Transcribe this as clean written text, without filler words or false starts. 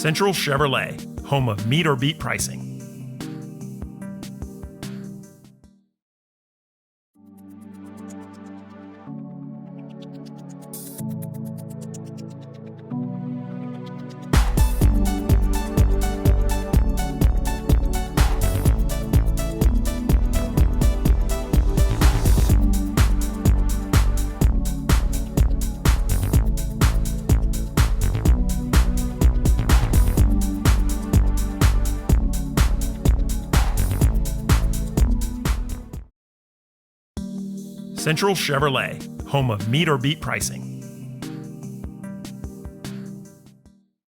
Central Chevrolet, home of meet or beat pricing. Central Chevrolet, home of meet or beat pricing.